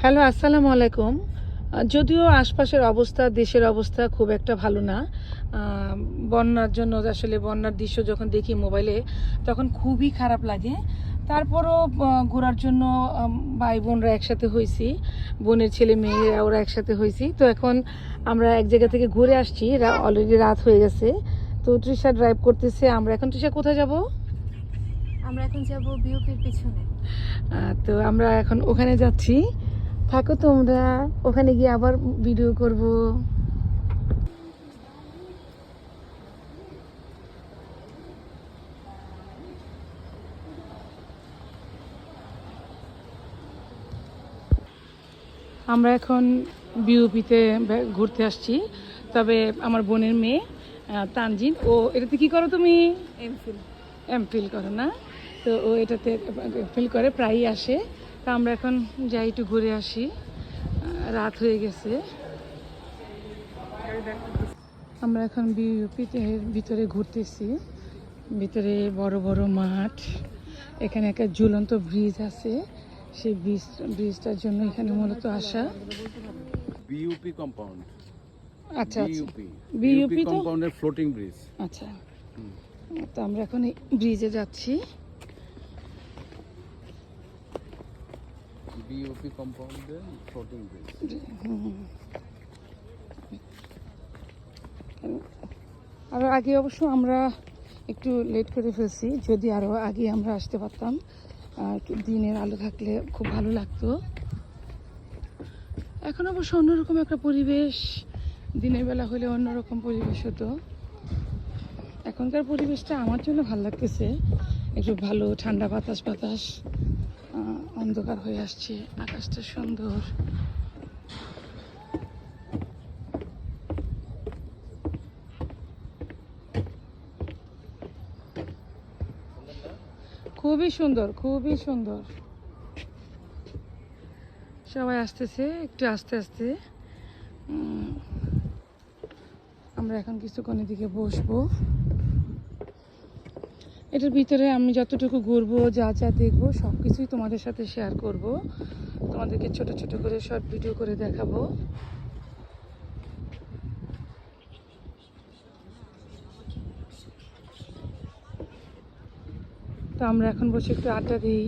Hello, আসসালামু আলাইকুম। যদিও আশপাশের অবস্থা, দেশের অবস্থা খুব একটা ভালো না। বন্যার জন্য আসলে বন্যার দৃশ্য যখন দেখি মোবাইলে তখন খুবই খারাপ লাগে। তারপরও ঘোরার জন্য ভাই বোনরা একসাথে হয়েছি, বোনের ছেলে মেয়েরা ওরা একসাথে হয়েছি। তো এখন আমরা এক জায়গা থেকে ঘুরে আসছি, অলরেডি রাত হয়ে গেছে। তো তৃষা ড্রাইভ করতেছে। আমরা এখন তৃষা কোথায় যাব? আমরা এখন যাব বিউপির পিছনে। তো আমরা এখন ওখানে যাচ্ছি। থাকো তোমরা, ওখানে গিয়ে আবার ভিডিও করব। আমরা এখন বিউপিতে ঘুরতে আসছি। তবে আমার বোনের মেয়ে তানজিন, ও এটাতে কি করো তুমি? এমফিল। এমফিল করো না? তো ও এটাতে এমফিল করে, প্রায়ই আসে। তা আমরা এখন যাই একটু ঘুরে আসি, রাত হয়ে গেছে। আমরা এখন বিউপিতে ভিতরে ঘুরতেছি। ভিতরে বড় বড় মাঠ, এখানে একটা ঝুলন্ত ব্রিজ আছে। সেই ব্রিজটার জন্য এখানে মূলত আসা। BUP compound. আচ্ছা আচ্ছা, বিইউপি বিইউপি তো কম্পাউন্ডের ফ্লোটিং ব্রিজ। আচ্ছা। তো আমরা এখন এই ব্রিজে যাচ্ছি। বিইউপি কম্পাউন্ডের ফ্লোটিং ব্রিজ। আরও আগে অবশ্য আমরা একটু লেট করে ফেলছি, যদি আরও আগে আমরা আসতে পারতাম। একটু দিনের আলো থাকলে খুব ভালো লাগতো। এখন অবশ্য অন্যরকম একটা পরিবেশ, দিনের বেলা হলে অন্যরকম পরিবেশ হতো। এখনকার পরিবেশটা আমার জন্য ভালো লাগতেছে, একটু ভালো ঠান্ডা বাতাস বাতাস, অন্ধকার হয়ে আসছে, আকাশটা সুন্দর। খুবই সুন্দর, খুবই সুন্দর। সবাই আসতেছে একটু আস্তে আস্তে। আমরা এখন কিছুক্ষণের দিকে বসবো। এটার ভিতরে আমি যতটুকু ঘুরবো, যা যা দেখবো সব কিছুই তোমাদের সাথে শেয়ার করব। তোমাদেরকে ছোট ছোট করে শর্ট ভিডিও করে দেখাবো। তো আমরা এখন বসে একটু আড্ডা দিই।